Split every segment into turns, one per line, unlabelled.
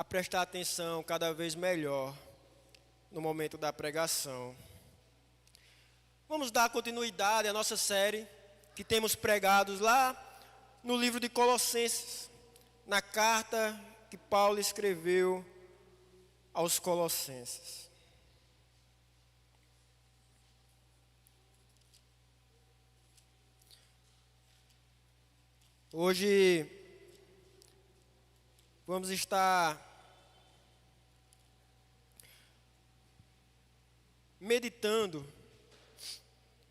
a prestar atenção cada vez melhor no momento da pregação. Vamos dar continuidade à nossa série que temos pregados lá no livro de Colossenses, na carta que Paulo escreveu aos Colossenses. Hoje vamos estar meditando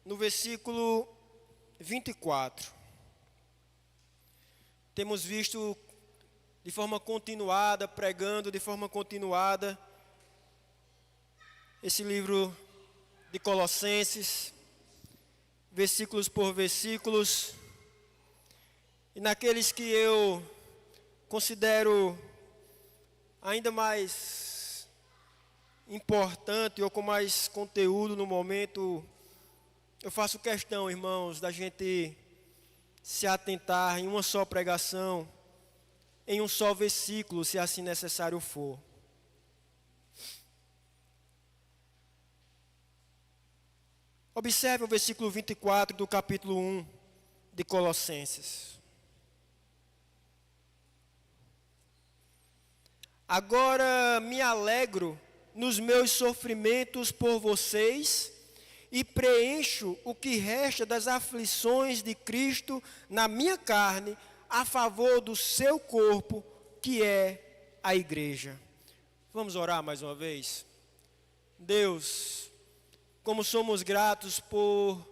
no versículo 24. Temos visto de forma continuada, pregando de forma continuada, esse livro de Colossenses, versículos por versículos, e naqueles que eu considero ainda mais importante ou com mais conteúdo no momento, eu faço questão, irmãos, da gente se atentar em uma só pregação, em um só versículo, se assim necessário for. Observe o versículo 24 do capítulo 1 de Colossenses. Agora me alegro nos meus sofrimentos por vocês e preencho o que resta das aflições de Cristo na minha carne a favor do seu corpo, que é a igreja. Vamos orar mais uma vez? Deus, como somos gratos por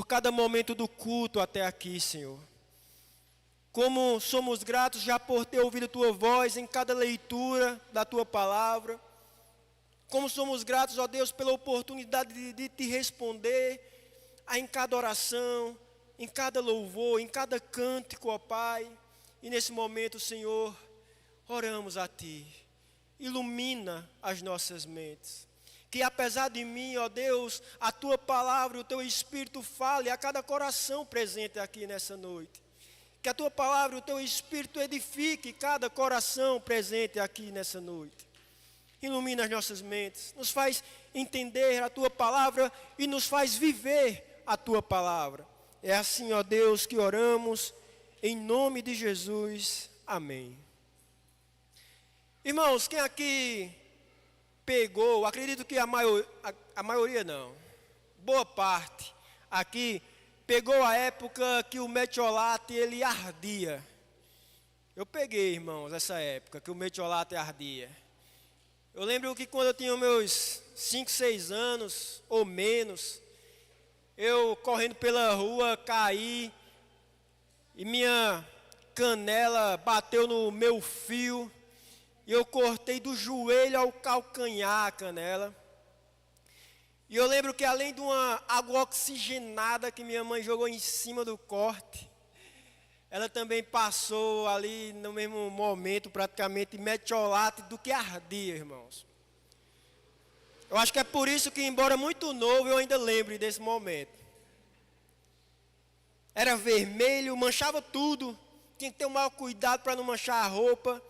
cada momento do culto até aqui, Senhor. Como somos gratos já por ter ouvido a Tua voz em cada leitura da Tua palavra. Como somos gratos, ó Deus, pela oportunidade de Te responder em cada oração, em cada louvor, em cada cântico, ó Pai. E nesse momento, Senhor, oramos a Ti. Ilumina as nossas mentes. Que apesar de mim, ó Deus, a Tua palavra e o Teu Espírito fale a cada coração presente aqui nessa noite. Que a Tua palavra e o Teu Espírito edifique cada coração presente aqui nessa noite. Ilumina as nossas mentes, nos faz entender a Tua palavra e nos faz viver a Tua palavra. É assim, ó Deus, que oramos, em nome de Jesus. Amém. Irmãos, quem aqui pegou, acredito que a maioria não, boa parte aqui, pegou a época que o metiolate ele ardia. Eu peguei, irmãos, essa época que o metiolate ardia. Eu lembro que quando eu tinha meus 5, 6 anos ou menos, eu correndo pela rua caí e minha canela bateu no meu fio e eu cortei do joelho ao calcanhar a canela. E eu lembro que além de uma água oxigenada que minha mãe jogou em cima do corte, ela também passou ali no mesmo momento praticamente metiolate do que ardia, irmãos. Eu acho que é por isso que, embora muito novo, eu ainda lembro desse momento. Era vermelho, manchava tudo, tinha que ter o maior cuidado para não manchar a roupa,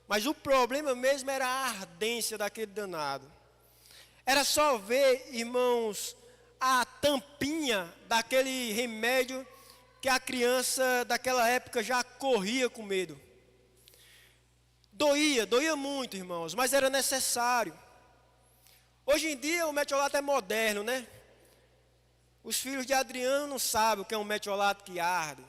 mas o problema mesmo era a ardência daquele danado. Era só ver, irmãos, a tampinha daquele remédio que a criança daquela época já corria com medo. Doía muito, irmãos, mas era necessário. Hoje em dia o metiolate é moderno, né? Os filhos de Adriano não sabem o que é um metiolate que arde.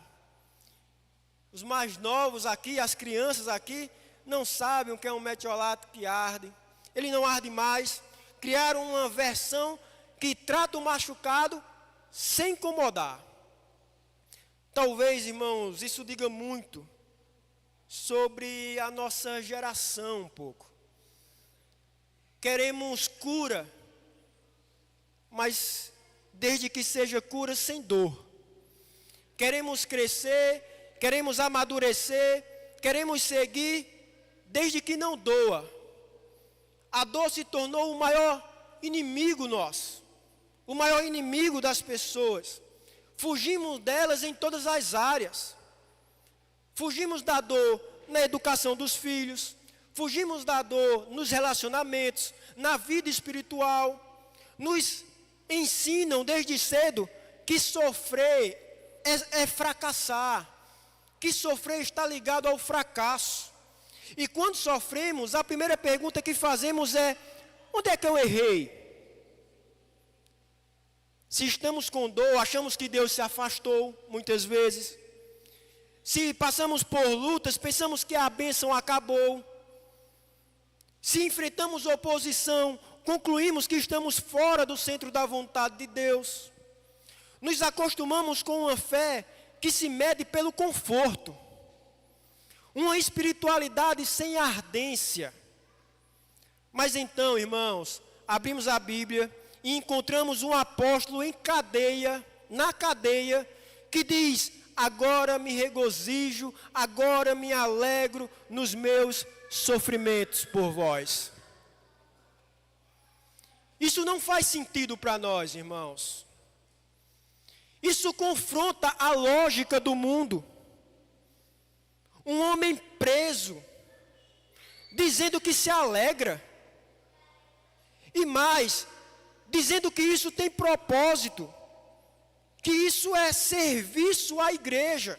Os mais novos aqui, as crianças aqui, não sabem o que é um metiolate que arde. Ele não arde mais. Criaram uma versão que trata o machucado sem incomodar. Talvez, irmãos, isso diga muito sobre a nossa geração um pouco. Queremos cura, mas desde que seja cura sem dor. Queremos crescer, queremos amadurecer, queremos seguir desde que não doa. A dor se tornou o maior inimigo nosso, o maior inimigo das pessoas. Fugimos delas em todas as áreas. Fugimos da dor na educação dos filhos, fugimos da dor nos relacionamentos, na vida espiritual. Nos ensinam desde cedo que sofrer é fracassar, que sofrer está ligado ao fracasso. E quando sofremos, a primeira pergunta que fazemos é: onde é que eu errei? Se estamos com dor, achamos que Deus se afastou, muitas vezes. Se passamos por lutas, pensamos que a bênção acabou. Se enfrentamos oposição, concluímos que estamos fora do centro da vontade de Deus. Nos acostumamos com uma fé que se mede pelo conforto. Uma espiritualidade sem ardência. Mas então, irmãos, abrimos a Bíblia e encontramos um apóstolo em cadeia, na cadeia, que diz: agora me regozijo, agora me alegro nos meus sofrimentos por vós. Isso não faz sentido para nós, irmãos. Isso confronta a lógica do mundo. Um homem preso, dizendo que se alegra. E mais, dizendo que isso tem propósito, que isso é serviço à igreja,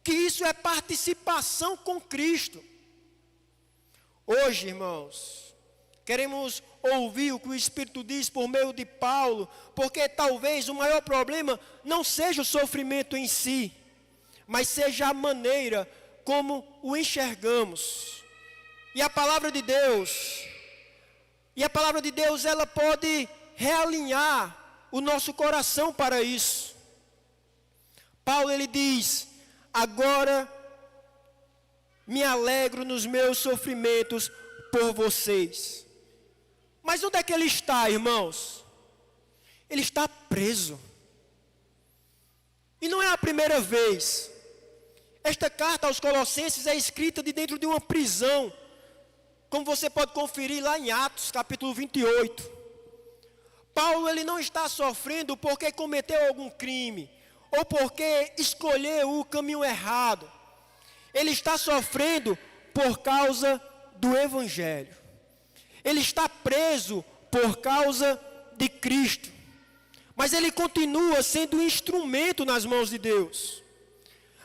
que isso é participação com Cristo. Hoje, irmãos, queremos ouvir o que o Espírito diz por meio de Paulo, porque talvez o maior problema não seja o sofrimento em si, mas seja a maneira como o enxergamos. E a palavra de Deus, ela pode realinhar o nosso coração para isso. Paulo, ele diz: agora me alegro nos meus sofrimentos por vocês. Mas onde é que ele está, irmãos? Ele está preso. E não é a primeira vez. Esta carta aos Colossenses é escrita de dentro de uma prisão, como você pode conferir lá em Atos, capítulo 28. Paulo, ele não está sofrendo porque cometeu algum crime, ou porque escolheu o caminho errado. Ele está sofrendo por causa do Evangelho. Ele está preso por causa de Cristo. Mas ele continua sendo um instrumento nas mãos de Deus.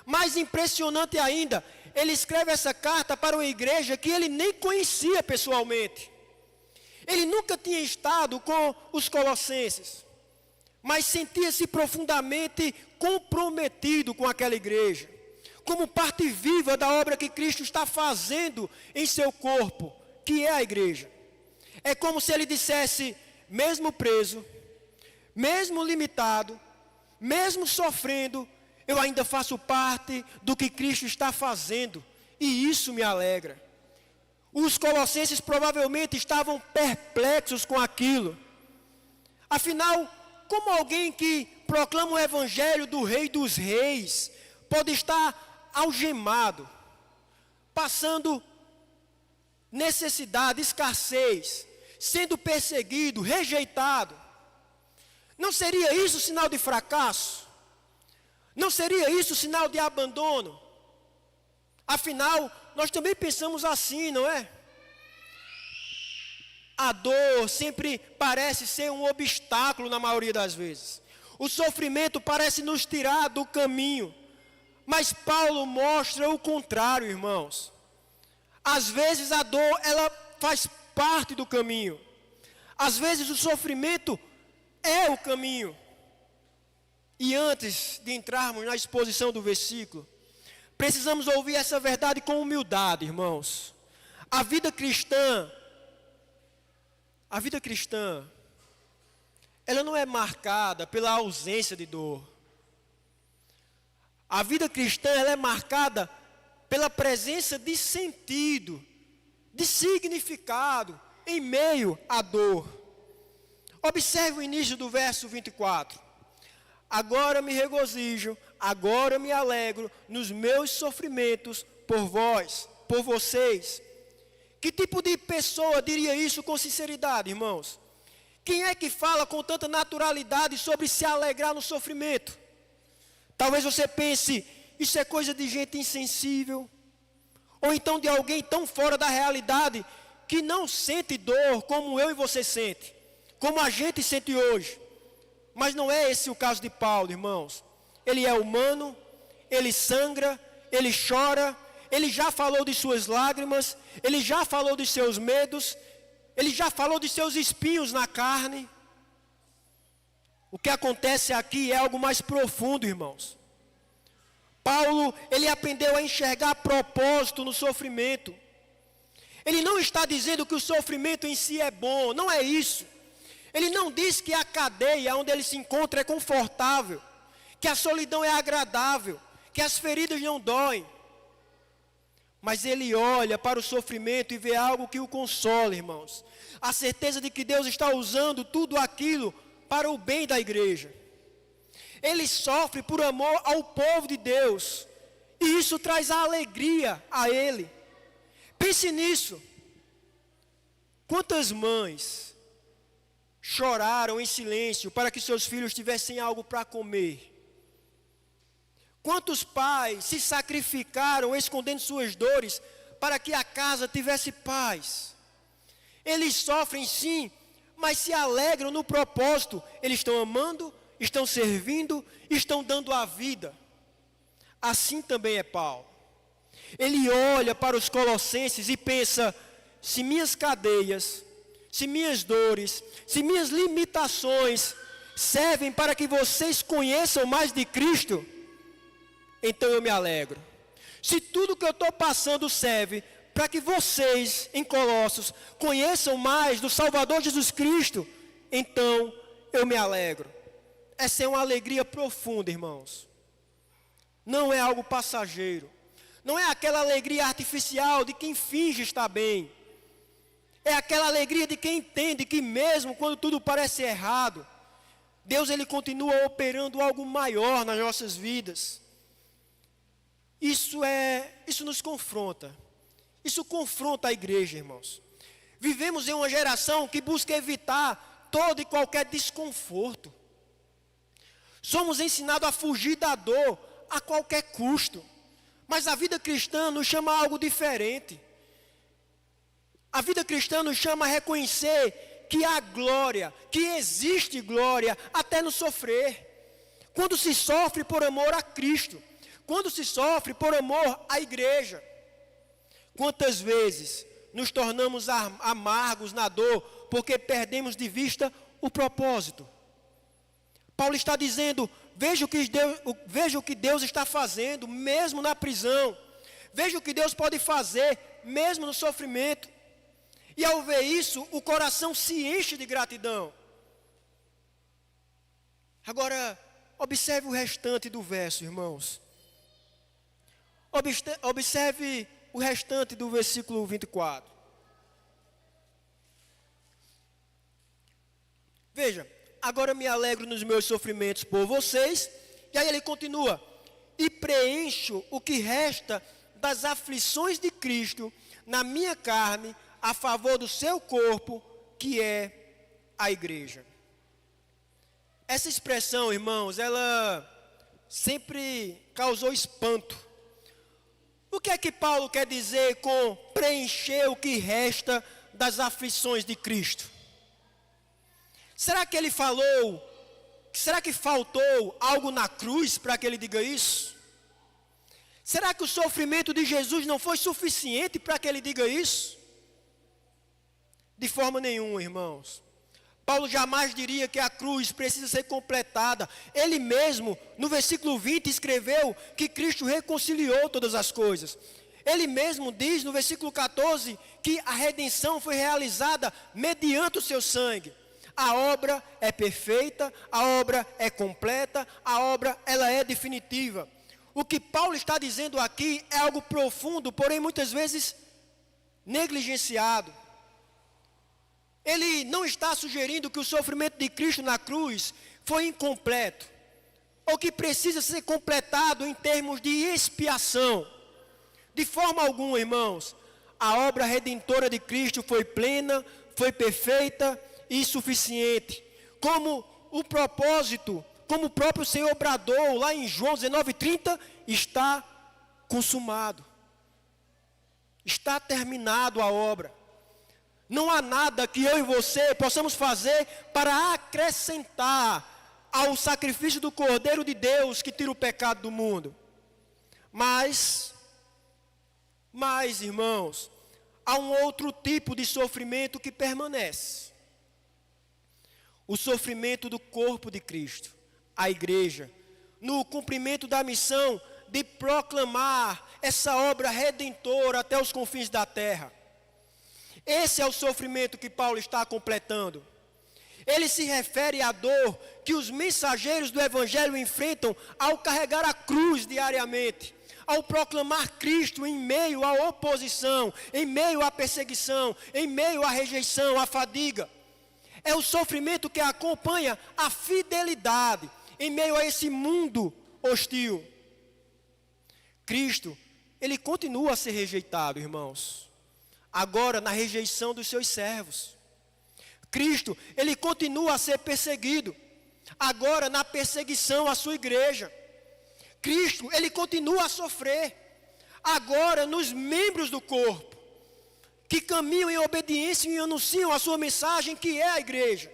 Mais impressionante ainda, ele escreve essa carta para uma igreja que ele nem conhecia pessoalmente. Ele nunca tinha estado com os colossenses, mas sentia-se profundamente comprometido com aquela igreja, como parte viva da obra que Cristo está fazendo em seu corpo, que é a igreja. É como se ele dissesse: mesmo preso, mesmo limitado, mesmo sofrendo, eu ainda faço parte do que Cristo está fazendo, e isso me alegra. Os colossenses provavelmente estavam perplexos com aquilo. Afinal, como alguém que proclama o evangelho do Rei dos Reis pode estar algemado, passando necessidade, escassez, sendo perseguido, rejeitado? Não seria isso sinal de fracasso? Não seria isso sinal de abandono? Afinal, nós também pensamos assim, não é? A dor sempre parece ser um obstáculo na maioria das vezes. O sofrimento parece nos tirar do caminho. Mas Paulo mostra o contrário, irmãos. Às vezes a dor, ela faz parte do caminho. Às vezes o sofrimento é o caminho. E antes de entrarmos na exposição do versículo, precisamos ouvir essa verdade com humildade, irmãos. A vida cristã, ela não é marcada pela ausência de dor. A vida cristã, ela é marcada pela presença de sentido, de significado em meio à dor. Observe o início do verso 24. Agora me regozijo, agora me alegro nos meus sofrimentos por vós, por vocês. Que tipo de pessoa diria isso com sinceridade, irmãos? Quem é que fala com tanta naturalidade sobre se alegrar no sofrimento? Talvez você pense: isso é coisa de gente insensível, ou então de alguém tão fora da realidade que não sente dor como eu e você sente, como a gente sente hoje. Mas não é esse o caso de Paulo, irmãos. Ele é humano, ele sangra, ele chora, ele já falou de suas lágrimas, ele já falou de seus medos, ele já falou de seus espinhos na carne. O que acontece aqui é algo mais profundo, irmãos. Paulo, ele aprendeu a enxergar propósito no sofrimento. Ele não está dizendo que o sofrimento em si é bom, não é isso. Ele não diz que a cadeia onde ele se encontra é confortável, que a solidão é agradável, que as feridas não doem. Mas ele olha para o sofrimento e vê algo que o consola, irmãos. A certeza de que Deus está usando tudo aquilo para o bem da igreja. Ele sofre por amor ao povo de Deus. E isso traz a alegria a ele. Pense nisso. Quantas mães choraram em silêncio para que seus filhos tivessem algo para comer? Quantos pais se sacrificaram escondendo suas dores para que a casa tivesse paz? Eles sofrem sim, mas se alegram no propósito. Eles estão amando, estão servindo, estão dando a vida. Assim também é Paulo. Ele olha para os colossenses e pensa: se minhas cadeias, se minhas dores, se minhas limitações servem para que vocês conheçam mais de Cristo, então eu me alegro. Se tudo que eu estou passando serve para que vocês, em Colossos, conheçam mais do Salvador Jesus Cristo, então eu me alegro. Essa é uma alegria profunda, irmãos. Não é algo passageiro. Não é aquela alegria artificial de quem finge estar bem. É aquela alegria de quem entende que mesmo quando tudo parece errado, Deus ele continua operando algo maior nas nossas vidas. Isso nos confronta. Isso confronta a igreja, irmãos. Vivemos em uma geração que busca evitar todo e qualquer desconforto. Somos ensinados a fugir da dor a qualquer custo. Mas a vida cristã nos chama a algo diferente. A vida cristã nos chama a reconhecer que há glória, que existe glória até no sofrer. Quando se sofre por amor a Cristo. Quando se sofre por amor à igreja. Quantas vezes nos tornamos amargos na dor porque perdemos de vista o propósito? Paulo está dizendo: veja o que Deus está fazendo, mesmo na prisão. Veja o que Deus pode fazer, mesmo no sofrimento. E ao ver isso, o coração se enche de gratidão. Agora, observe o restante do verso, irmãos. Observe o restante do versículo 24. Veja, agora me alegro nos meus sofrimentos por vocês. E aí ele continua: e preencho o que resta das aflições de Cristo na minha carne, a favor do seu corpo, que é a igreja. Essa expressão, irmãos, ela sempre causou espanto. O que é que Paulo quer dizer com preencher o que resta das aflições de Cristo? Será que ele falou, será que faltou algo na cruz para que ele diga isso? Será que o sofrimento de Jesus não foi suficiente para que ele diga isso? De forma nenhuma, irmãos. Paulo jamais diria que a cruz precisa ser completada. Ele mesmo, no versículo 20, escreveu que Cristo reconciliou todas as coisas. Ele mesmo diz no versículo 14 que a redenção foi realizada mediante o seu sangue. A obra é perfeita, a obra é completa, a obra ela é definitiva. O que Paulo está dizendo aqui é algo profundo, porém muitas vezes negligenciado. Ele não está sugerindo que o sofrimento de Cristo na cruz foi incompleto, ou que precisa ser completado em termos de expiação. De forma alguma, irmãos, a obra redentora de Cristo foi plena, foi perfeita e suficiente. Como o propósito, como o próprio Senhor bradou lá em João 19:30, está consumado. Está terminado a obra. Não há nada que eu e você possamos fazer para acrescentar ao sacrifício do Cordeiro de Deus que tira o pecado do mundo. Mas, irmãos, há um outro tipo de sofrimento que permanece. O sofrimento do corpo de Cristo, a igreja, no cumprimento da missão de proclamar essa obra redentora até os confins da terra. Esse é o sofrimento que Paulo está completando. Ele se refere à dor que os mensageiros do Evangelho enfrentam ao carregar a cruz diariamente, ao proclamar Cristo em meio à oposição, em meio à perseguição, em meio à rejeição, à fadiga. É o sofrimento que acompanha a fidelidade em meio a esse mundo hostil. Cristo, ele continua a ser rejeitado, irmãos. Agora na rejeição dos seus servos. Cristo, ele continua a ser perseguido. Agora na perseguição à sua igreja. Cristo, ele continua a sofrer. Agora nos membros do corpo, que caminham em obediência e anunciam a sua mensagem, que é a igreja.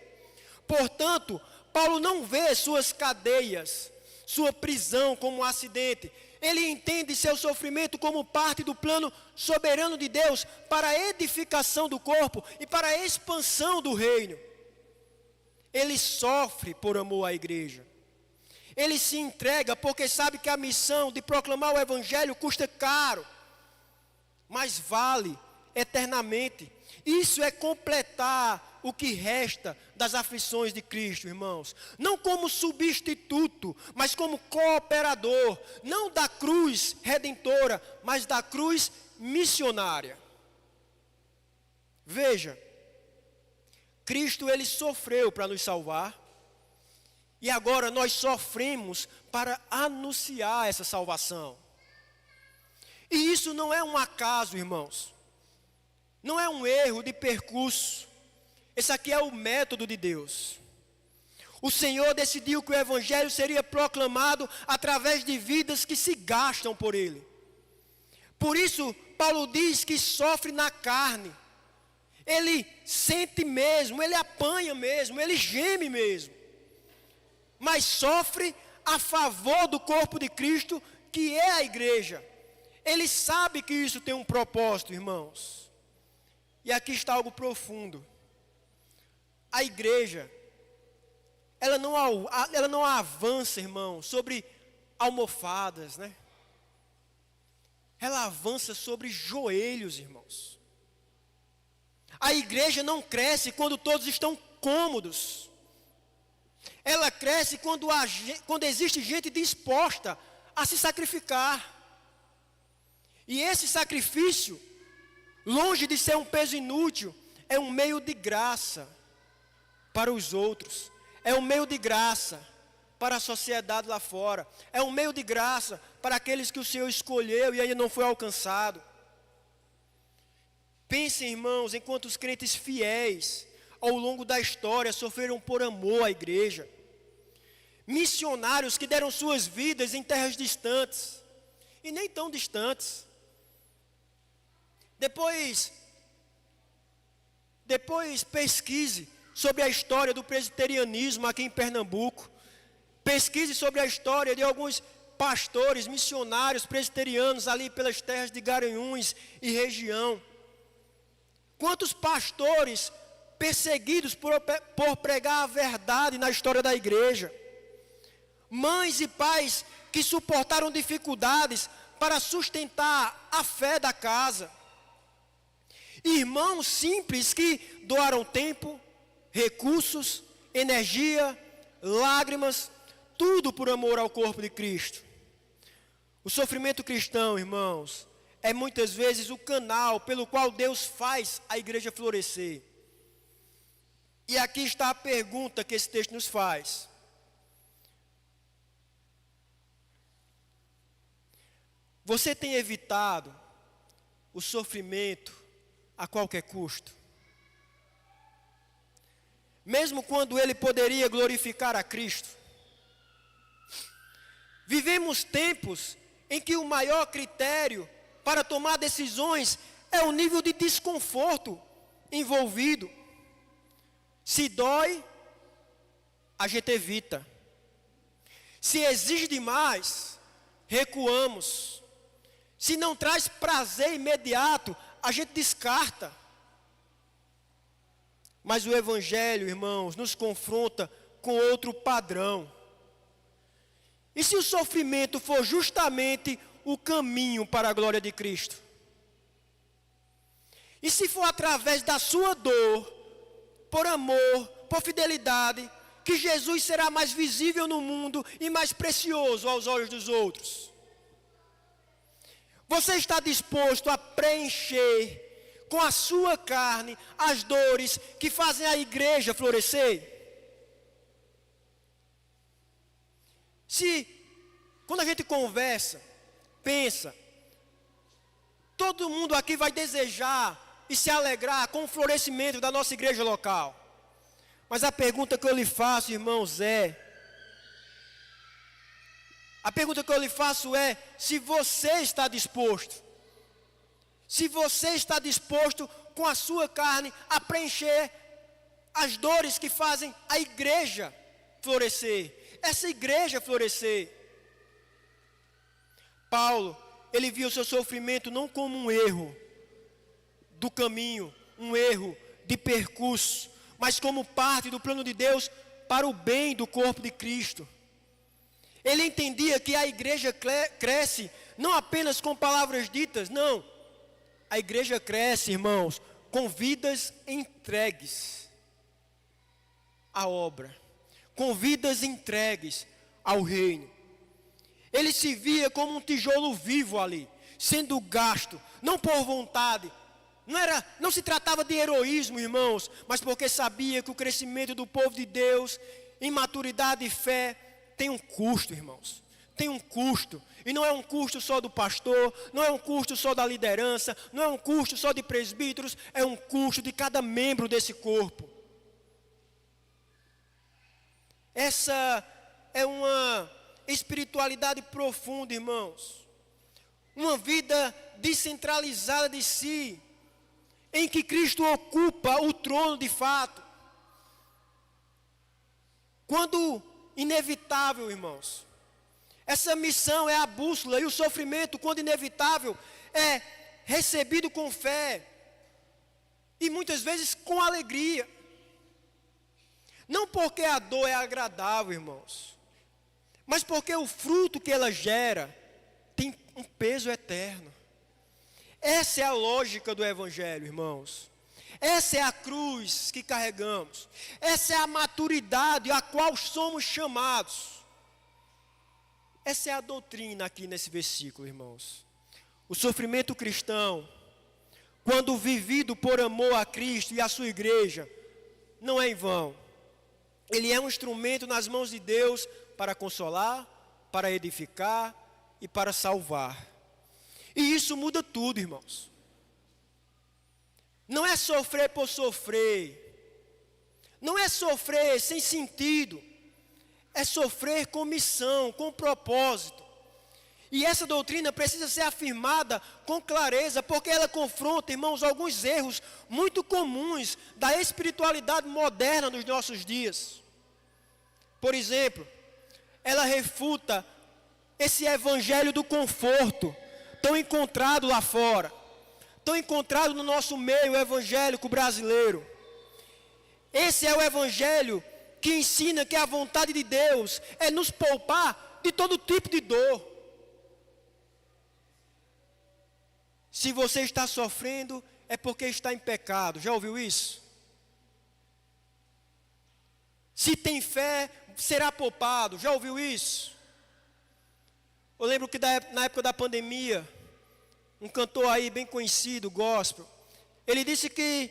Portanto, Paulo não vê suas cadeias, sua prisão como um acidente. Ele entende seu sofrimento como parte do plano soberano de Deus para a edificação do corpo e para a expansão do reino. Ele sofre por amor à igreja. Ele se entrega porque sabe que a missão de proclamar o Evangelho custa caro, mas vale eternamente. Isso é completar o que resta das aflições de Cristo, irmãos. Não como substituto, mas como cooperador. Não da cruz redentora, mas da cruz missionária. Veja, Cristo, ele sofreu para nos salvar. E agora nós sofremos para anunciar essa salvação. E isso não é um acaso, irmãos. Não é um erro de percurso. Esse aqui é o método de Deus. O Senhor decidiu que o Evangelho seria proclamado através de vidas que se gastam por ele. Por isso, Paulo diz que sofre na carne. Ele sente mesmo, ele apanha mesmo, ele geme mesmo. Mas sofre a favor do corpo de Cristo, que é a igreja. Ele sabe que isso tem um propósito, irmãos. E aqui está algo profundo. A igreja, ela não avança, irmão, sobre almofadas, né? Ela avança sobre joelhos, irmãos. A igreja não cresce quando todos estão cômodos. Ela cresce quando existe gente disposta a se sacrificar. E esse sacrifício, longe de ser um peso inútil, é um meio de graça para os outros. É um meio de graça para a sociedade lá fora. É um meio de graça para aqueles que o Senhor escolheu e ainda não foi alcançado. Pensem, irmãos, enquanto os crentes fiéis ao longo da história sofreram por amor à igreja. Missionários que deram suas vidas em terras distantes e nem tão distantes. Depois pesquise sobre a história do presbiterianismo aqui em Pernambuco. Pesquise sobre a história de alguns pastores, missionários presbiterianos ali pelas terras de Garanhuns e região. Quantos pastores perseguidos por pregar a verdade na história da igreja. Mães e pais que suportaram dificuldades para sustentar a fé da casa. Irmãos simples que doaram tempo, recursos, energia, lágrimas, tudo por amor ao corpo de Cristo. O sofrimento cristão, irmãos, é muitas vezes o canal pelo qual Deus faz a igreja florescer. E aqui está a pergunta que esse texto nos faz. Você tem evitado o sofrimento a qualquer custo? Mesmo quando ele poderia glorificar a Cristo? Vivemos tempos em que o maior critério para tomar decisões é o nível de desconforto envolvido. Se dói, a gente evita. Se exige demais, recuamos. Se não traz prazer imediato, a gente descarta. Mas o Evangelho, irmãos, nos confronta com outro padrão. E se o sofrimento for justamente o caminho para a glória de Cristo? E se for através da sua dor, por amor, por fidelidade, que Jesus será mais visível no mundo e mais precioso aos olhos dos outros? Você está disposto a preencher com a sua carne as dores que fazem a igreja florescer? Se, quando a gente conversa, pensa, todo mundo aqui vai desejar e se alegrar com o florescimento da nossa igreja local. Mas a pergunta que eu lhe faço, irmãos, se você está disposto. Se você está disposto com a sua carne a preencher as dores que fazem a igreja florescer. Essa igreja florescer. Paulo, ele viu o seu sofrimento não como um erro do caminho, um erro de percurso, mas como parte do plano de Deus para o bem do corpo de Cristo. Ele entendia que a igreja cresce não apenas com palavras ditas, não. A igreja cresce, irmãos, com vidas entregues à obra, com vidas entregues ao reino. Ele se via como um tijolo vivo ali, sendo gasto, não por vontade. Não se tratava de heroísmo, irmãos, mas porque sabia que o crescimento do povo de Deus, em maturidade e fé, tem um custo, irmãos. Tem um custo. E não é um custo só do pastor, não é um custo só da liderança, não é um custo só de presbíteros, é um custo de cada membro desse corpo. Essa é uma espiritualidade profunda, irmãos. Uma vida descentralizada de si, em que Cristo ocupa o trono de fato. Quando inevitável, irmãos, essa missão é a bússola, e o sofrimento, quando inevitável, é recebido com fé, e muitas vezes com alegria. Não porque a dor é agradável, irmãos, mas porque o fruto que ela gera tem um peso eterno. Essa é a lógica do Evangelho, irmãos. Essa é a cruz que carregamos. Essa é a maturidade a qual somos chamados. Essa é a doutrina aqui nesse versículo, irmãos. O sofrimento cristão, quando vivido por amor a Cristo e a sua igreja, não é em vão. Ele é um instrumento nas mãos de Deus para consolar, para edificar e para salvar. E isso muda tudo, irmãos. Não é sofrer por sofrer. Não é sofrer sem sentido. É sofrer com missão, com propósito. E essa doutrina precisa ser afirmada com clareza, porque ela confronta, irmãos, alguns erros muito comuns da espiritualidade moderna nos nossos dias. Por exemplo, ela refuta esse evangelho do conforto, tão encontrado lá fora, tão encontrado no nosso meio evangélico brasileiro. Esse é o evangelho que ensina que a vontade de Deus é nos poupar de todo tipo de dor. Se você está sofrendo, é porque está em pecado. Já ouviu isso? Se tem fé, será poupado. Já ouviu isso? Eu lembro que na época da pandemia, um cantor aí bem conhecido, gospel, ele disse que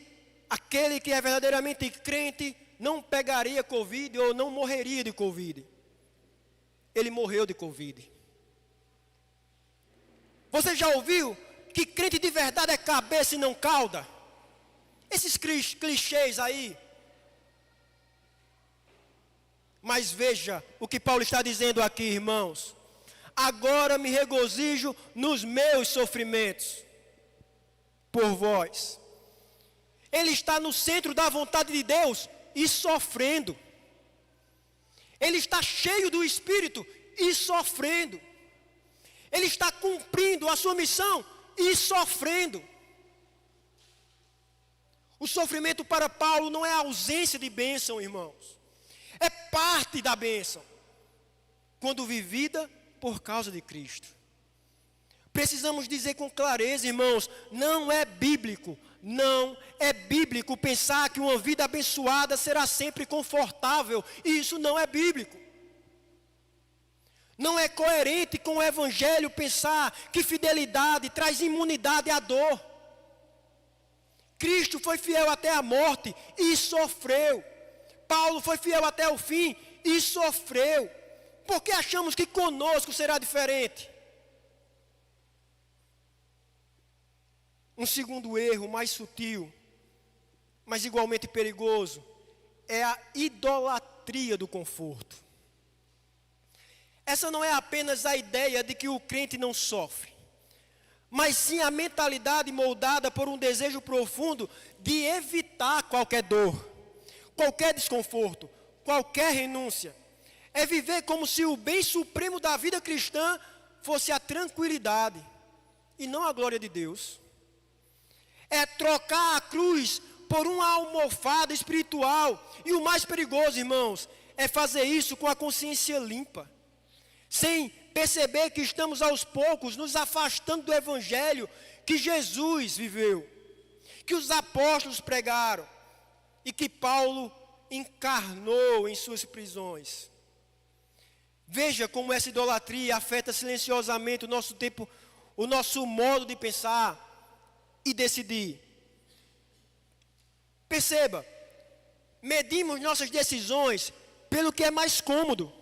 aquele que é verdadeiramente crente não pegaria Covid ou não morreria de Covid. Ele morreu de Covid. Você já ouviu que crente de verdade é cabeça e não cauda? Esses clichês aí. Mas veja o que Paulo está dizendo aqui, irmãos. Agora me regozijo nos meus sofrimentos, por vós. Ele está no centro da vontade de Deus e sofrendo. Ele está cheio do Espírito e sofrendo. Ele está cumprindo a sua missão e sofrendo. O sofrimento para Paulo não é ausência de bênção, irmãos. É parte da bênção, quando vivida por causa de Cristo. Precisamos dizer com clareza, irmãos, não é bíblico pensar que uma vida abençoada será sempre confortável. Isso não é bíblico. Não é coerente com o Evangelho pensar que fidelidade traz imunidade à dor. Cristo foi fiel até a morte e sofreu. Paulo foi fiel até o fim e sofreu. Por que achamos que conosco será diferente? Um segundo erro, mais sutil, mas igualmente perigoso, é a idolatria do conforto. Essa não é apenas a ideia de que o crente não sofre, mas sim a mentalidade moldada por um desejo profundo de evitar qualquer dor, qualquer desconforto, qualquer renúncia. É viver como se o bem supremo da vida cristã fosse a tranquilidade e não a glória de Deus. É trocar a cruz por uma almofada espiritual. E o mais perigoso, irmãos, é fazer isso com a consciência limpa, sem perceber que estamos aos poucos nos afastando do Evangelho que Jesus viveu, que os apóstolos pregaram e que Paulo encarnou em suas prisões. Veja como essa idolatria afeta silenciosamente o nosso tempo, o nosso modo de pensar e decidir. Perceba, medimos nossas decisões pelo que é mais cômodo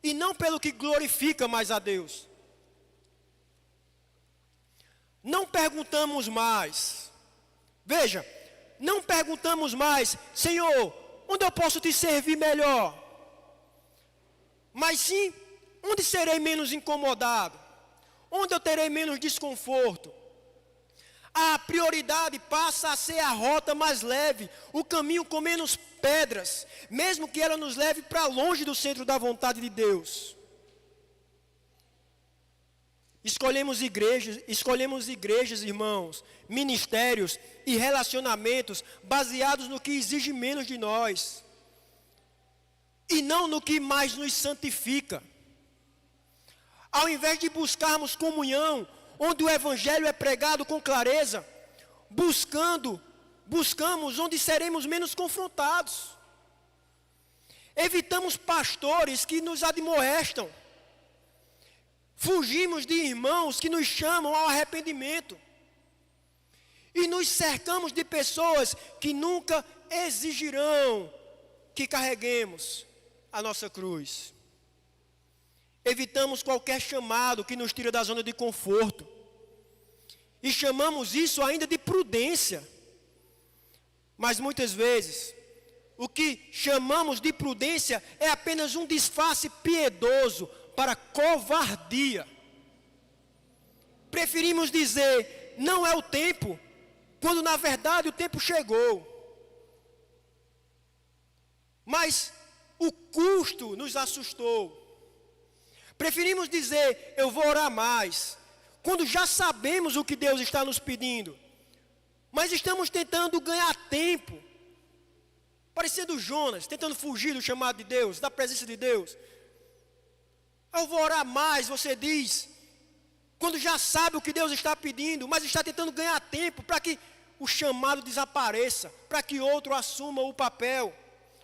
e não pelo que glorifica mais a Deus. Não perguntamos mais. Veja, não perguntamos mais, Senhor, onde eu posso te servir melhor? Mas sim, onde serei menos incomodado? Onde eu terei menos desconforto? A prioridade passa a ser a rota mais leve, o caminho com menos pedras, mesmo que ela nos leve para longe do centro da vontade de Deus. Escolhemos igrejas, irmãos, ministérios e relacionamentos baseados no que exige menos de nós e não no que mais nos santifica. Ao invés de buscarmos comunhão, onde o Evangelho é pregado com clareza, buscamos onde seremos menos confrontados. Evitamos pastores que nos admoestam. Fugimos de irmãos que nos chamam ao arrependimento. E nos cercamos de pessoas que nunca exigirão que carreguemos a nossa cruz. Evitamos qualquer chamado que nos tira da zona de conforto. E chamamos isso ainda de prudência. Mas muitas vezes, o que chamamos de prudência é apenas um disfarce piedoso para covardia. Preferimos dizer, não é o tempo, quando na verdade o tempo chegou. Mas o custo nos assustou. Preferimos dizer, eu vou orar mais, quando já sabemos o que Deus está nos pedindo. Mas estamos tentando ganhar tempo, parecendo Jonas, tentando fugir do chamado de Deus, da presença de Deus. Eu vou orar mais, você diz, quando já sabe o que Deus está pedindo, mas está tentando ganhar tempo para que o chamado desapareça, para que outro assuma o papel,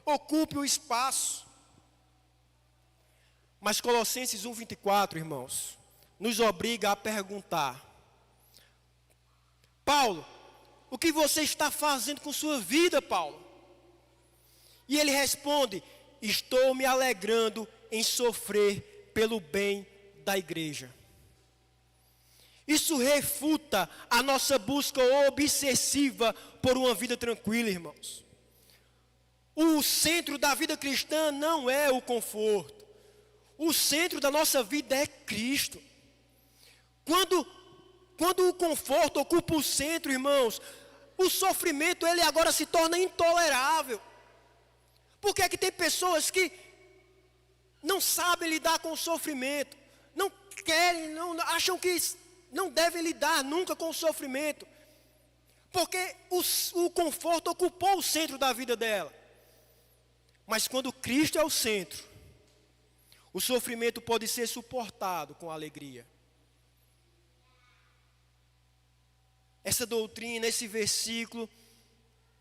ocupe o espaço. Mas Colossenses 1:24, irmãos, nos obriga a perguntar: Paulo, o que você está fazendo com sua vida, Paulo? E ele responde: estou me alegrando em sofrer pelo bem da igreja. Isso refuta a nossa busca obsessiva por uma vida tranquila, irmãos. O centro da vida cristã não é o conforto. O centro da nossa vida é Cristo. Quando Quando o conforto ocupa o centro, irmãos, o sofrimento ele agora se torna intolerável. Por que é que tem pessoas que não sabem lidar com o sofrimento, não querem, não acham que não devem lidar nunca com o sofrimento? Porque o conforto ocupou o centro da vida dela. Mas quando Cristo é o centro, o sofrimento pode ser suportado com alegria. Essa doutrina, esse versículo,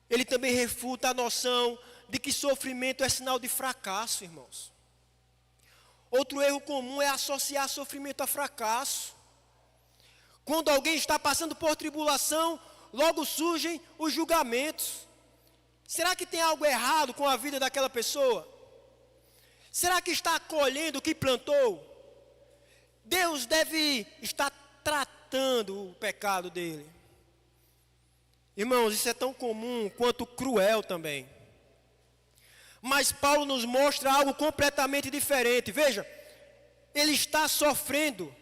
ele também refuta a noção de que sofrimento é sinal de fracasso, irmãos. Outro erro comum é associar sofrimento a fracasso. Quando alguém está passando por tribulação, logo surgem os julgamentos. Será que tem algo errado com a vida daquela pessoa? Será que está colhendo o que plantou? Deus deve estar tratando o pecado dele. Irmãos, isso é tão comum quanto cruel também. Mas Paulo nos mostra algo completamente diferente. Veja, ele está sofrendo,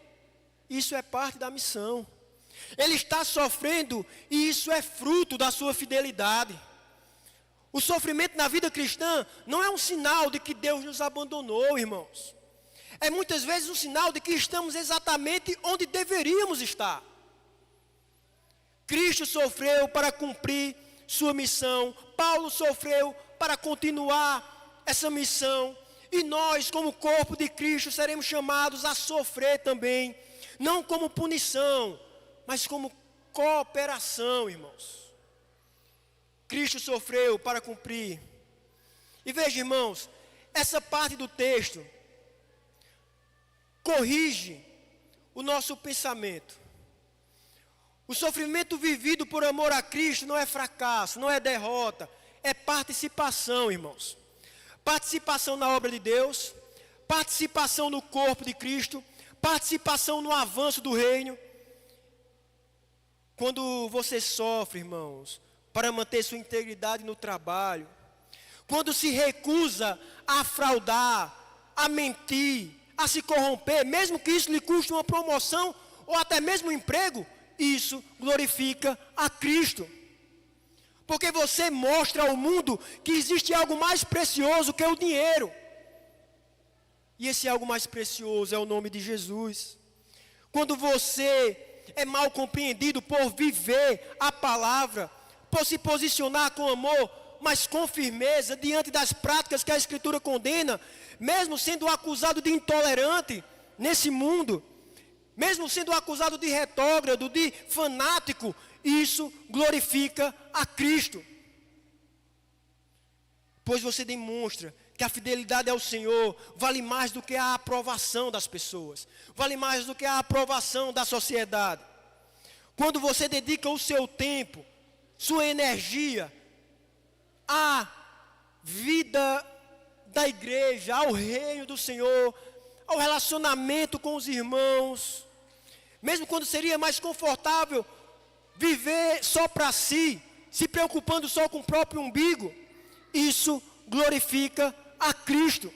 isso é parte da missão. Ele está sofrendo e isso é fruto da sua fidelidade. O sofrimento na vida cristã não é um sinal de que Deus nos abandonou, irmãos. É muitas vezes um sinal de que estamos exatamente onde deveríamos estar. Cristo sofreu para cumprir sua missão. Paulo sofreu para continuar essa missão. E nós, como corpo de Cristo, seremos chamados a sofrer também. Não como punição, mas como cooperação, irmãos. Cristo sofreu para cumprir. E veja, irmãos, essa parte do texto corrige o nosso pensamento. O sofrimento vivido por amor a Cristo não é fracasso, não é derrota, é participação, irmãos. Participação na obra de Deus, participação no corpo de Cristo, participação no avanço do reino. Quando você sofre, irmãos, para manter sua integridade no trabalho, quando se recusa a fraudar, a mentir, a se corromper, mesmo que isso lhe custe uma promoção ou até mesmo um emprego, isso glorifica a Cristo. Porque você mostra ao mundo que existe algo mais precioso que o dinheiro. E esse algo mais precioso é o nome de Jesus. Quando você é mal compreendido por viver a palavra, por se posicionar com amor, mas com firmeza diante das práticas que a Escritura condena, mesmo sendo acusado de intolerante nesse mundo, mesmo sendo acusado de retrógrado, de fanático, isso glorifica a Cristo. Pois você demonstra que a fidelidade ao Senhor vale mais do que a aprovação das pessoas, vale mais do que a aprovação da sociedade. Quando você dedica o seu tempo, sua energia à vida da igreja, ao reino do Senhor, ao relacionamento com os irmãos, mesmo quando seria mais confortável viver só para si, se preocupando só com o próprio umbigo, isso glorifica a Cristo.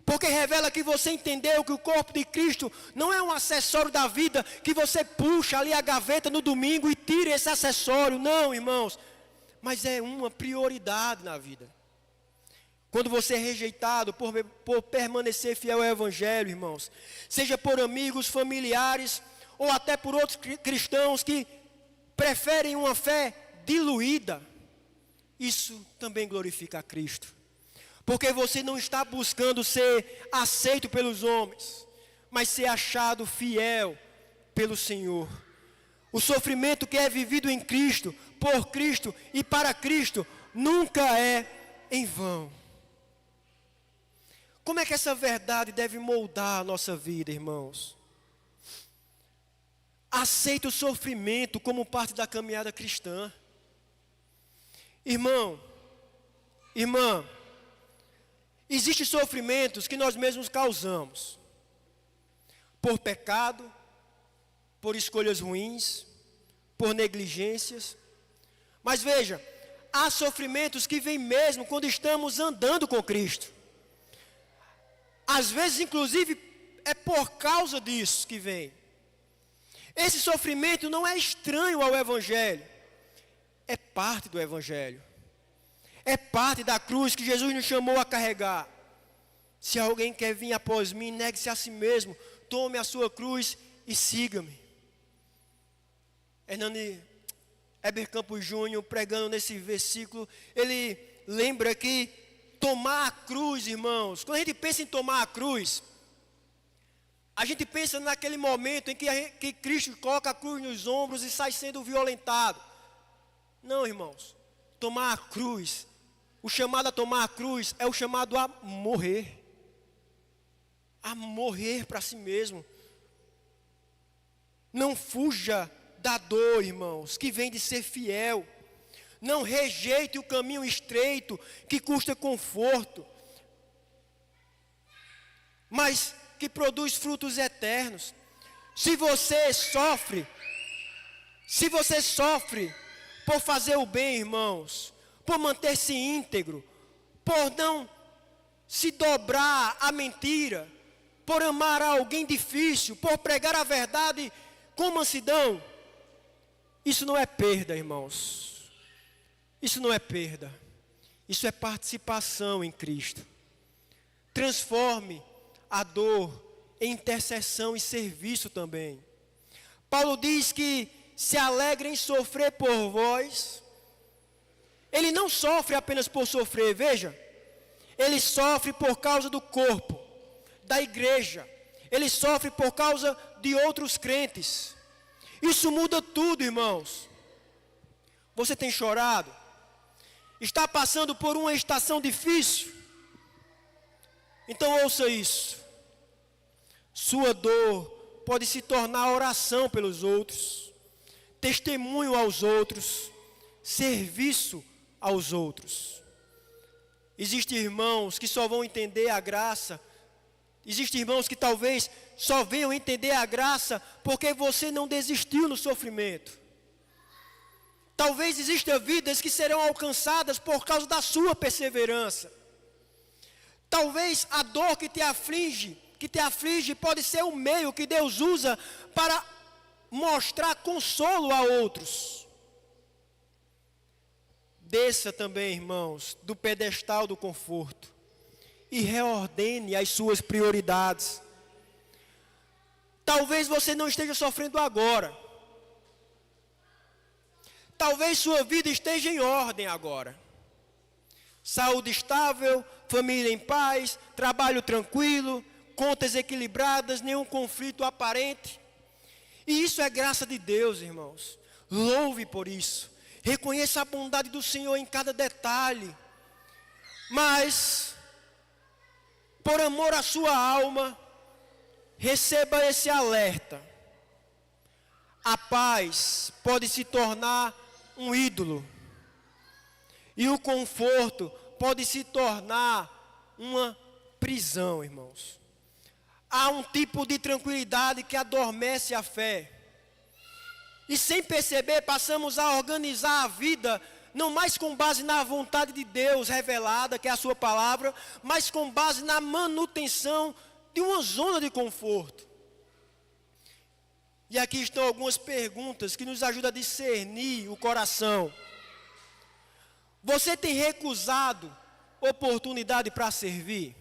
Porque revela que você entendeu que o corpo de Cristo não é um acessório da vida que você puxa ali a gaveta no domingo e tira esse acessório. Não, irmãos, mas é uma prioridade na vida. Quando você é rejeitado por permanecer fiel ao Evangelho, irmãos, seja por amigos, familiares ou até por outros cristãos que preferem uma fé diluída, isso também glorifica a Cristo. Porque você não está buscando ser aceito pelos homens, mas ser achado fiel pelo Senhor. O sofrimento que é vivido em Cristo, por Cristo e para Cristo, nunca é em vão. Como é que essa verdade deve moldar a nossa vida, irmãos? Aceita o sofrimento como parte da caminhada cristã. Irmão, irmã, existem sofrimentos que nós mesmos causamos. Por pecado, por escolhas ruins, por negligências. Mas veja, há sofrimentos que vêm mesmo quando estamos andando com Cristo. Às vezes, inclusive, é por causa disso que vem. Esse sofrimento não é estranho ao Evangelho. É parte do Evangelho. É parte da cruz que Jesus nos chamou a carregar. Se alguém quer vir após mim, negue-se a si mesmo, tome a sua cruz e siga-me. Hernani Heber Campos Júnior, pregando nesse versículo, ele lembra que tomar a cruz, irmãos, quando a gente pensa em tomar a cruz, a gente pensa naquele momento em que Cristo coloca a cruz nos ombros e sai sendo violentado. Não, irmãos, tomar a cruz, o chamado a tomar a cruz é o chamado a morrer para si mesmo. Não fuja da dor, irmãos, que vem de ser fiel. Não rejeite o caminho estreito que custa conforto, mas que produz frutos eternos. Se você sofre por fazer o bem, irmãos, por manter-se íntegro, por não se dobrar à mentira, por amar alguém difícil, por pregar a verdade com mansidão, isso não é perda, irmãos. Isso não é perda. Isso é participação em Cristo. Transforme a dor em intercessão e serviço também. Paulo diz que se alegra em sofrer por vós. Ele não sofre apenas por sofrer, veja. Ele sofre por causa do corpo, da igreja. Ele sofre por causa de outros crentes. Isso muda tudo, irmãos. Você tem chorado? Está passando por uma estação difícil? Então ouça isso. Sua dor pode se tornar oração pelos outros, testemunho aos outros, serviço aos outros. Existem irmãos que só vão entender a graça. Existem irmãos que talvez só venham entender a graça porque você não desistiu no sofrimento. Talvez existam vidas que serão alcançadas por causa da sua perseverança. Talvez a dor que te aflige pode ser o meio que Deus usa para mostrar consolo a outros. Desça também, irmãos, do pedestal do conforto e reordene as suas prioridades. Talvez você não esteja sofrendo agora. Talvez sua vida esteja em ordem agora. Saúde estável, família em paz, trabalho tranquilo, contas equilibradas, nenhum conflito aparente. E isso é graça de Deus, irmãos. Louve por isso. Reconheça a bondade do Senhor em cada detalhe. Mas, por amor à sua alma, receba esse alerta. A paz pode se tornar um ídolo. E o conforto pode se tornar uma prisão, irmãos. Há um tipo de tranquilidade que adormece a fé. E sem perceber, passamos a organizar a vida, não mais com base na vontade de Deus revelada, que é a sua palavra, mas com base na manutenção de uma zona de conforto. E aqui estão algumas perguntas que nos ajudam a discernir o coração. Você tem recusado oportunidade para servir?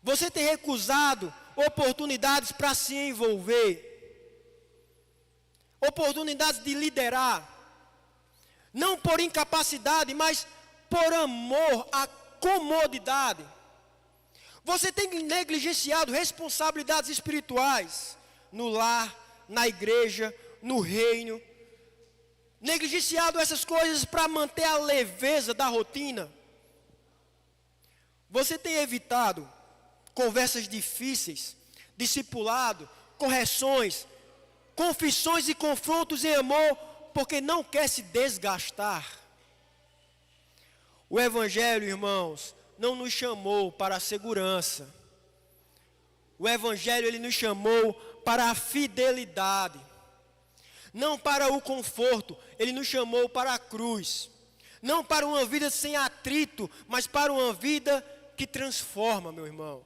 Você tem recusado oportunidades para se envolver? Oportunidades de liderar? Não por incapacidade, mas por amor à comodidade. Você tem negligenciado responsabilidades espirituais no lar, na igreja, no reino. Negligenciado essas coisas para manter a leveza da rotina. Você tem evitado conversas difíceis, discipulado, correções, confissões e confrontos em amor, porque não quer se desgastar. O Evangelho, irmãos, não nos chamou para a segurança. O Evangelho, ele nos chamou para a fidelidade. Não para o conforto, ele nos chamou para a cruz. Não para uma vida sem atrito, mas para uma vida que transforma, meu irmão.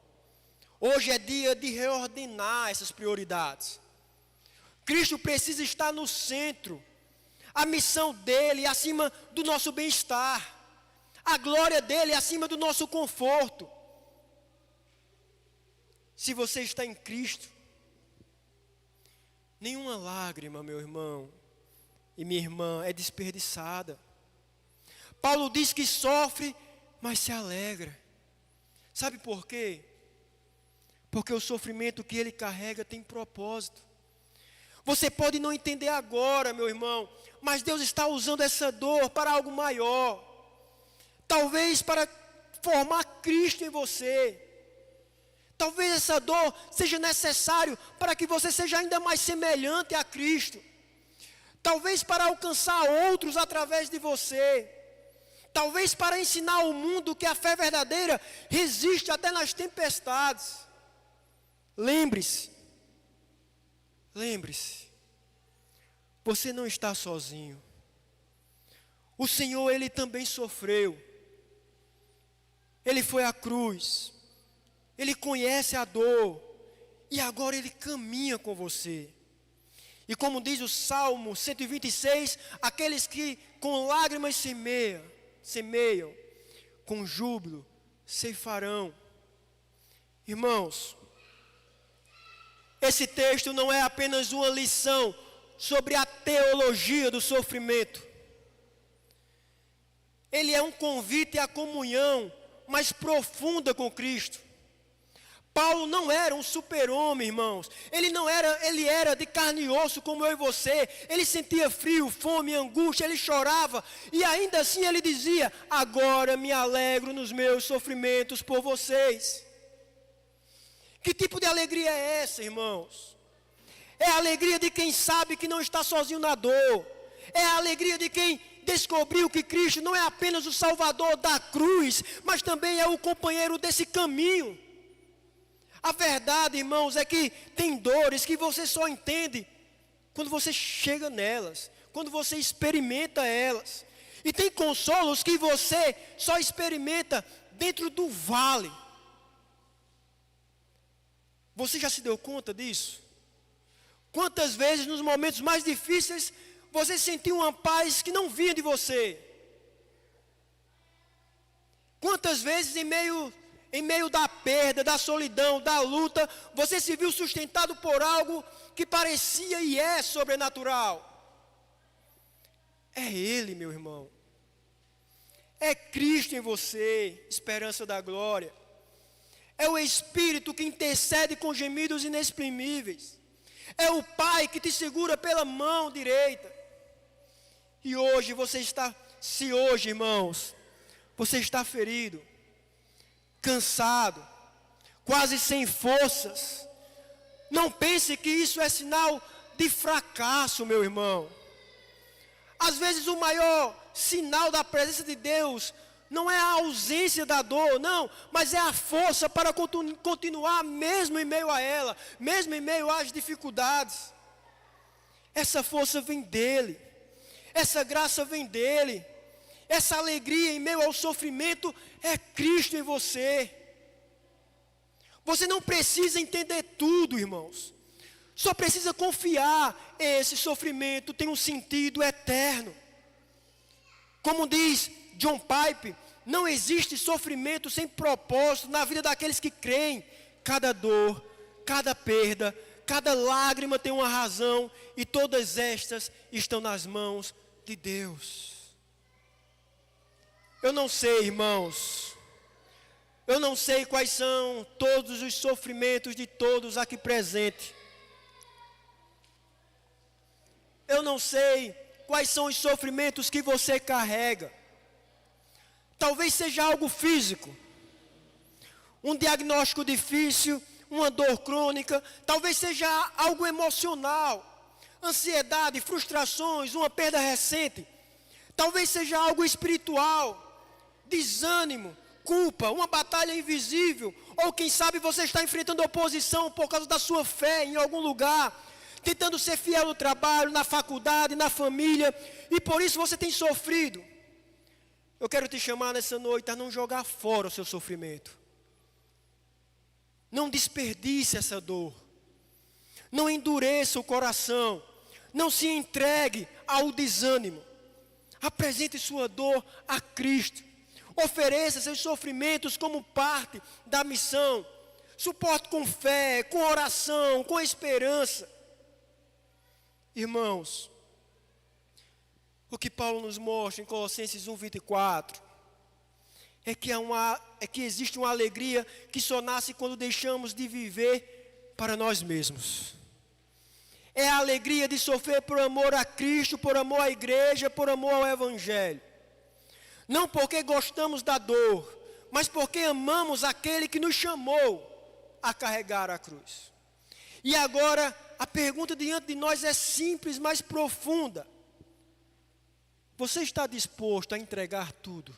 Hoje é dia de reordenar essas prioridades. Cristo precisa estar no centro. A missão dele é acima do nosso bem-estar. A glória dele é acima do nosso conforto. Se você está em Cristo, nenhuma lágrima, meu irmão e minha irmã, é desperdiçada. Paulo diz que sofre, mas se alegra. Sabe por quê? Porque o sofrimento que ele carrega tem propósito. Você pode não entender agora, meu irmão, mas Deus está usando essa dor para algo maior. Talvez para formar Cristo em você. Talvez essa dor seja necessário para que você seja ainda mais semelhante a Cristo. Talvez para alcançar outros através de você. Talvez para ensinar ao mundo que a fé verdadeira resiste até nas tempestades. Lembre-se, você não está sozinho. O Senhor, Ele também sofreu. Ele foi à cruz. Ele conhece a dor. E agora Ele caminha com você. E como diz o Salmo 126, aqueles que com lágrimas semeiam, com júbilo ceifarão. Irmãos, esse texto não é apenas uma lição sobre a teologia do sofrimento. Ele é um convite à comunhão mais profunda com Cristo. Paulo não era um super-homem, irmãos. Ele era de carne e osso como eu e você. Ele sentia frio, fome, angústia, ele chorava. E ainda assim ele dizia: agora me alegro nos meus sofrimentos por vocês. Que tipo de alegria é essa, irmãos? É a alegria de quem sabe que não está sozinho na dor. É a alegria de quem descobriu que Cristo não é apenas o Salvador da cruz, mas também é o companheiro desse caminho. A verdade, irmãos, é que tem dores que você só entende quando você chega nelas, quando você experimenta elas. E tem consolos que você só experimenta dentro do vale. Você já se deu conta disso? Quantas vezes nos momentos mais difíceis você sentiu uma paz que não vinha de você? Quantas vezes em meio da perda, da solidão, da luta, você se viu sustentado por algo que parecia e é sobrenatural? É Ele, meu irmão. É Cristo em você, esperança da glória. É o Espírito que intercede com gemidos inexprimíveis. É o Pai que te segura pela mão direita. E hoje se hoje, irmãos, você está ferido, cansado, quase sem forças, não pense que isso é sinal de fracasso, meu irmão. Às vezes o maior sinal da presença de Deus não é a ausência da dor, não, mas é a força para continuar mesmo em meio a ela, mesmo em meio às dificuldades. Essa força vem dEle, essa graça vem dEle, essa alegria em meio ao sofrimento é Cristo em você. Você não precisa entender tudo, irmãos, só precisa confiar. Esse sofrimento tem um sentido eterno. Como diz John Piper, não existe sofrimento sem propósito na vida daqueles que creem. Cada dor, cada perda, cada lágrima tem uma razão, e todas estas estão nas mãos de Deus. Eu não sei, irmãos, eu não sei quais são todos os sofrimentos de todos aqui presentes. Eu não sei quais são os sofrimentos que você carrega. Talvez seja algo físico, um diagnóstico difícil, uma dor crônica. Talvez seja algo emocional, ansiedade, frustrações, uma perda recente. Talvez seja algo espiritual, desânimo, culpa, uma batalha invisível. Ou quem sabe você está enfrentando oposição por causa da sua fé em algum lugar, tentando ser fiel no trabalho, na faculdade, na família, e por isso você tem sofrido. Eu quero te chamar nessa noite a não jogar fora o seu sofrimento. Não desperdice essa dor. Não endureça o coração. Não se entregue ao desânimo. Apresente sua dor a Cristo. Ofereça seus sofrimentos como parte da missão. Suporte com fé, com oração, com esperança. Irmãos, o que Paulo nos mostra em Colossenses 1:24 é que existe uma alegria que só nasce quando deixamos de viver para nós mesmos. É a alegria de sofrer por amor a Cristo, por amor à igreja, por amor ao Evangelho. Não porque gostamos da dor, mas porque amamos aquele que nos chamou a carregar a cruz. E agora, a pergunta diante de nós é simples, mas profunda. Você está disposto a entregar tudo?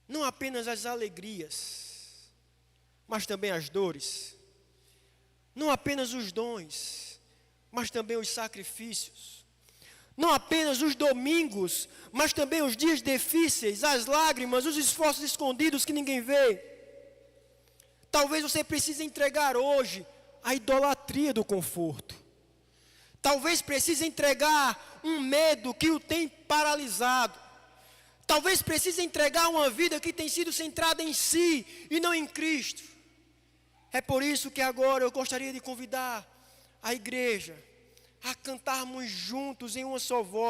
Não apenas as alegrias, mas também as dores. Não apenas os dons, mas também os sacrifícios. Não apenas os domingos, mas também os dias difíceis, as lágrimas, os esforços escondidos que ninguém vê. Talvez você precise entregar hoje a idolatria do conforto. Talvez precise entregar um medo que o tem paralisado. Talvez precise entregar uma vida que tem sido centrada em si e não em Cristo. É por isso que agora eu gostaria de convidar a igreja a cantarmos juntos em uma só voz.